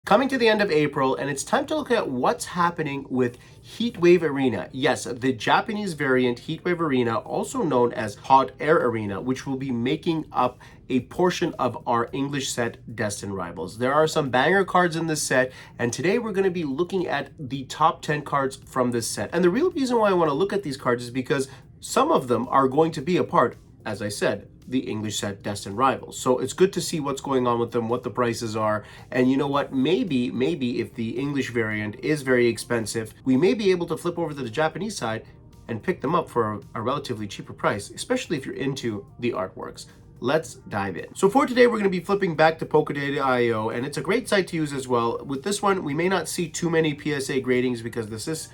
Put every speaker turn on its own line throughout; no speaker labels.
Coming to the end of April, and it's time to look at what's happening with Heatwave Arena. Yes, the Japanese variant Heatwave Arena, also known as Hot Air Arena, which will be making up a portion of our English set Destined Rivals. There are some banger cards in this set, and today we're going to be looking at the top 10 cards from this set. And the real reason why I want to look at these cards is because some of them are going to be a part, as I said, the English set Destined Rivals. So it's good to see what's going on with them, what the prices are. And you know what, maybe if the English variant is very expensive, we may be able to flip over to the Japanese side and pick them up for a relatively cheaper price, especially if you're into the artworks. Let's dive in. So for today, we're going to be flipping back to Pokédata.io, and it's a great site to use as well. With this one, we may not see too many PSA gradings because this is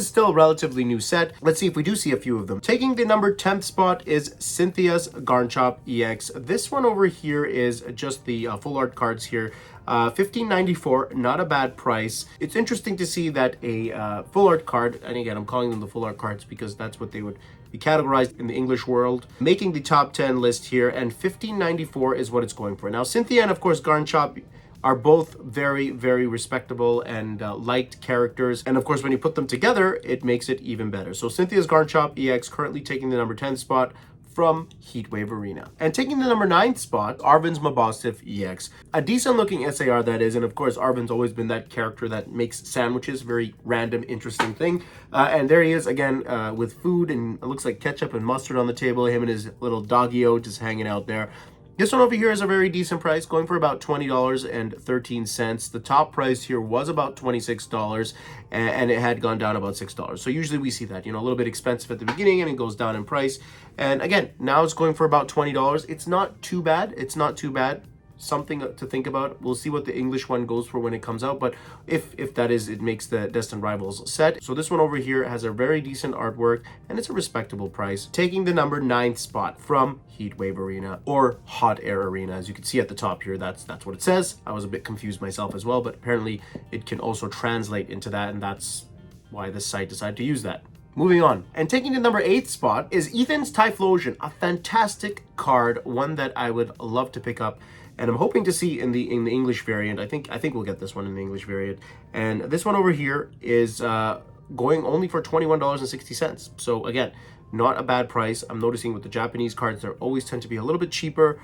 still a relatively new set. Let's see if we do see a few of them. Taking the number 10th spot is Cynthia's Garnchomp EX. This one over here is just the full art cards here. $15.94, not a bad price. It's interesting to see that a full art card, and again, I'm calling them the full art cards because that's what they would be categorized in the English world, making the top 10 list here, and $15.94 is what it's going for. Now, Cynthia and of course Garnchomp are both very, very respectable and liked characters. And of course, when you put them together, it makes it even better. So Cynthia's Garnchomp EX currently taking the number 10 spot from Heatwave Arena. And taking the number 9th spot, Arven's Mabostiff EX. A decent looking SAR that is, and of course Arven's always been that character that makes sandwiches, very random, interesting thing. And there he is again with food, and it looks like ketchup and mustard on the table, him and his little doggy-o just hanging out there. This one over here is a very decent price, going for about $20.13. The top price here was about $26, and it had gone down about $6. So usually we see that, you know, a little bit expensive at the beginning and it goes down in price. And again, now it's going for about $20. It's not too bad. It's not too bad. Something to think about. We'll see what the English one goes for when it comes out, but if that is, it makes the Destined Rivals set. So this one over here has a very decent artwork and it's a respectable price, taking the number 9th spot from Heatwave Arena, or Hot Air Arena. As you can see at the top here, that's what it says. I was a bit confused myself as well, but apparently it can also translate into that, and that's why this site decided to use that. Moving on, and taking the number 8th spot is Ethan's Typhlosion, a fantastic card, one that I would love to pick up, and I'm hoping to see in the English variant. I think we'll get this one in the English variant. And this one over here is going only for $21.60. So again, not a bad price. I'm noticing with the Japanese cards, they always tend to be a little bit cheaper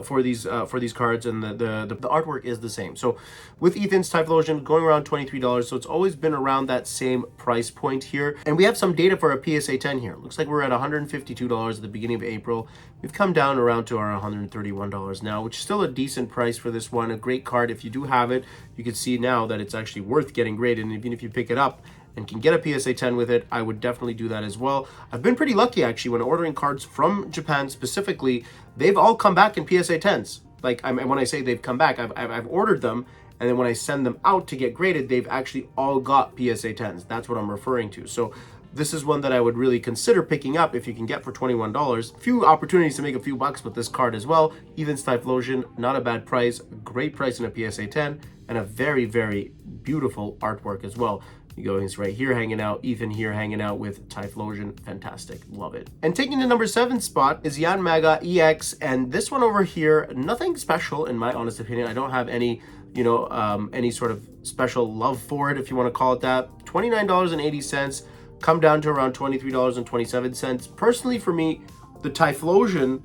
for these cards, and the artwork is the same. So with Ethan's Typhlosion going around $23, so it's always been around that same price point here. And we have some data for a PSA 10 here. Looks like we're at $152 at the beginning of April. We've come down around to our $131 now, which is still a decent price for this one. A great card. If you do have it, you can see now that it's actually worth getting graded, and even if you pick it up and can get a PSA 10 with it, I would definitely do that as well. I've been pretty lucky actually when ordering cards from Japan specifically. They've all come back in PSA 10s. Like, when I say they've come back, I've ordered them, and then when I send them out to get graded, they've actually all got PSA 10s. That's what I'm referring to. So this is one that I would really consider picking up if you can get for $21. Few opportunities to make a few bucks with this card as well. Ethan's Typhlosion, not a bad price, great price in a PSA 10, and a very, very beautiful artwork as well. You go, he's right here hanging out, Ethan here hanging out with Typhlosion. Fantastic, love it. And taking the number 7 spot is Yanmaga EX, and this one over here, nothing special in my honest opinion. I don't have any, you know, any sort of special love for it, if you want to call it that. $29.80, come down to around $23.27. Personally, for me, the Typhlosion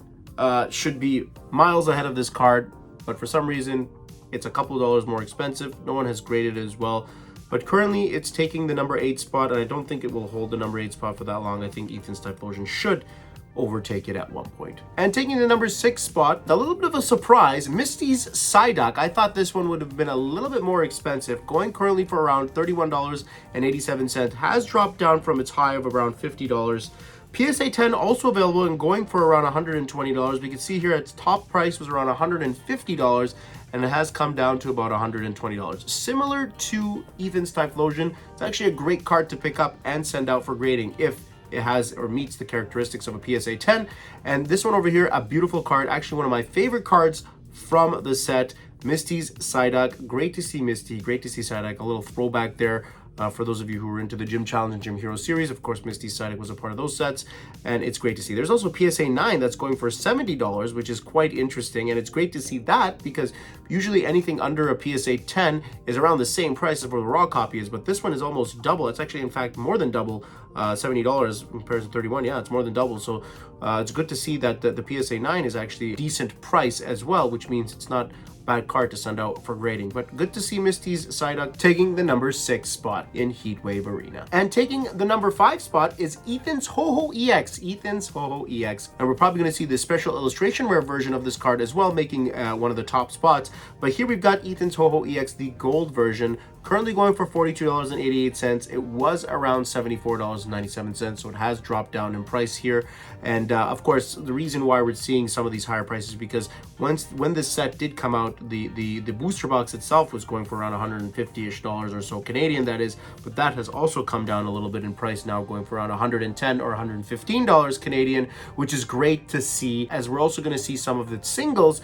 should be miles ahead of this card, but for some reason, it's a couple dollars more expensive. No one has graded it as well. But currently, it's taking the number 8 spot, and I don't think it will hold the number 8 spot for that long. I think Ethan's Typhlosion should overtake it at one point. And taking the number 6 spot, a little bit of a surprise, Misty's Psyduck. I thought this one would have been a little bit more expensive, going currently for around $31.87. Has dropped down from its high of around $50. PSA 10 also available and going for around $120. We can see here its top price was around $150, and it has come down to about $120. Similar to Ethan's Typhlosion, it's actually a great card to pick up and send out for grading if it has or meets the characteristics of a PSA 10. And this one over here, a beautiful card, actually one of my favorite cards from the set, Misty's Psyduck. Great to see Misty, great to see Psyduck, a little throwback there for those of you who are into the Gym Challenge and Gym Hero series. Of course, Misty Psyduck was a part of those sets, and it's great to see. There's also PSA 9 that's going for $70, which is quite interesting, and it's great to see that because usually anything under a PSA 10 is around the same price as where the raw copy is, but this one is almost double. It's actually, in fact, more than double. $70 compared to 31. Yeah, it's more than double. So it's good to see that the PSA 9 is actually a decent price as well, which means it's not bad card to send out for grading. But good to see Misty's Psyduck taking the number 6 spot in Heatwave Arena. And taking the number 5 spot is Ethan's Ho-Ho EX. Ethan's Ho-Ho EX. And we're probably going to see the special illustration rare version of this card as well, making one of the top spots. But here we've got Ethan's Ho-Ho EX, the gold version, currently going for $42.88. It was around $74.97, so it has dropped down in price here. And of course, the reason why we're seeing some of these higher prices because when this set did come out, the booster box itself was going for around $150-ish or so Canadian, that is, but that has also come down a little bit in price now, going for around $110 or $115 Canadian, which is great to see, as we're also going to see some of the singles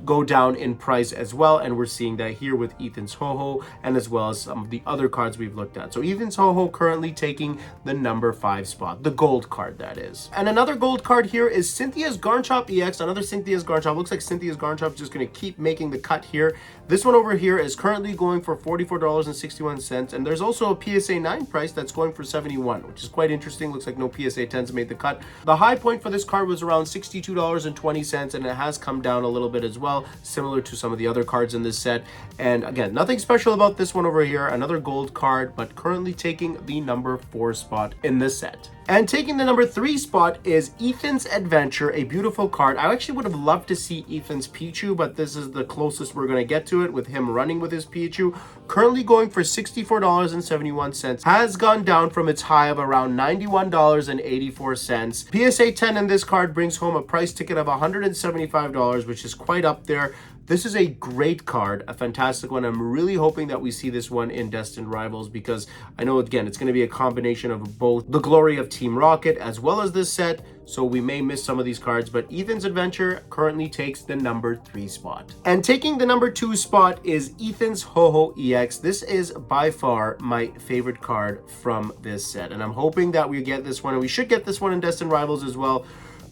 go down in price as well, and we're seeing that here with Ethan's Ho-Ho and as well as some of the other cards we've looked at. So Ethan's Ho-Ho currently taking the number 5 spot, the gold card that is. And another gold card here is Cynthia's Garnchomp EX, another Cynthia's Garnchomp. Looks like Cynthia's Garnchomp is just going to keep making the cut here. This one over here is currently going for $44.61, and there's also a PSA 9 price that's going for $71, which is quite interesting. Looks like no PSA 10s made the cut. The high point for this card was around $62.20, and it has come down a little bit as well, similar to some of the other cards in this set. And again, nothing special about this one over here, another gold card, but currently taking the number 4 spot in this set. And taking the number 3 spot is Ethan's Adventure, a beautiful card. I actually would have loved to see Ethan's Pichu, but this is the closest we're going to get to it with him running with his Pichu. Currently going for $64.71. Has gone down from its high of around $91.84. PSA 10 in this card brings home a price ticket of $175, which is quite up there. This is a great card, a fantastic one. I'm really hoping that we see this one in Destined Rivals because I know, again, it's going to be a combination of both the glory of Team Rocket as well as this set, so we may miss some of these cards, but Ethan's Adventure currently takes the number 3 spot. And taking the number 2 spot is Ethan's Ho-Ho EX. This is by far my favorite card from this set, and I'm hoping that we get this one, and we should get this one in Destined Rivals as well.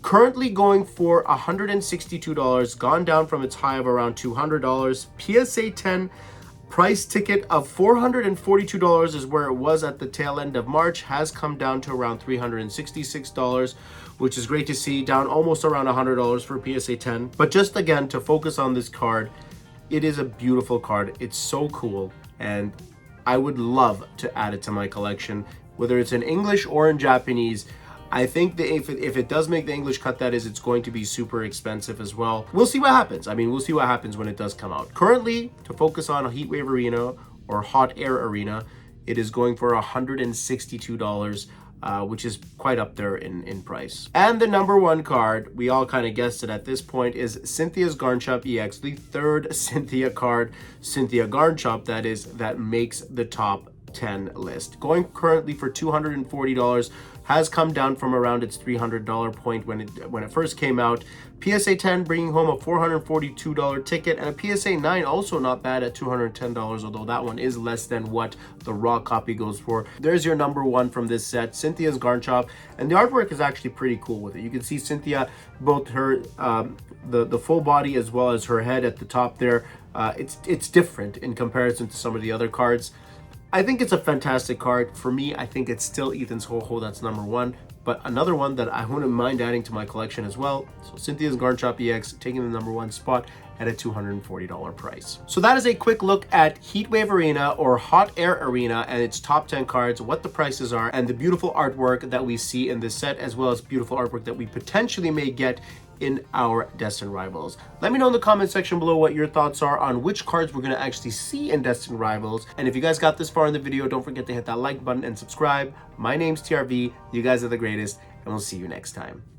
Currently going for $162, gone down from its high of around $200. PSA 10 price ticket of $442 is where it was at the tail end of March, has come down to around $366, which is great to see, down almost around $100 for PSA 10. But just again, to focus on this card, it is a beautiful card. It's so cool, and I would love to add it to my collection, whether it's in English or in Japanese. I think that if it does make the English cut, that is, it's going to be super expensive as well. We'll see what happens. I mean, we'll see what happens when it does come out. Currently, to focus on a Heatwave Arena or Hot Air Arena, it is going for $162, which is quite up there in price. And the number 1 card, we all kind of guessed it at this point, is Cynthia's Garnchomp EX, the 3rd Cynthia card, Cynthia Garnchomp, that is, that makes the top 10 list. Going currently for $240, has come down from around its $300 point when it first came out. PSA 10 bringing home a $442 ticket, and a PSA 9 also not bad at $210, although that one is less than what the raw copy goes for. There's your number 1 from this set, Cynthia's Garnchomp, and the artwork is actually pretty cool with it. You can see Cynthia, both her the full body as well as her head at the top there. It's different in comparison to some of the other cards. I think it's a fantastic card. For me, I think it's still Ethan's Ho-Ho, that's number 1. But another one that I wouldn't mind adding to my collection as well. So Cynthia's Garnchomp EX taking the number 1 spot at a $240 price. So that is a quick look at Heatwave Arena or Hot Air Arena and its top 10 cards, what the prices are, and the beautiful artwork that we see in this set, as well as beautiful artwork that we potentially may get in our Destined Rivals. Let me know in the comment section below what your thoughts are on which cards we're going to actually see in Destined Rivals. And if you guys got this far in the video, don't forget to hit that like button and subscribe. My name's TRV, you guys are the greatest, and we'll see you next time.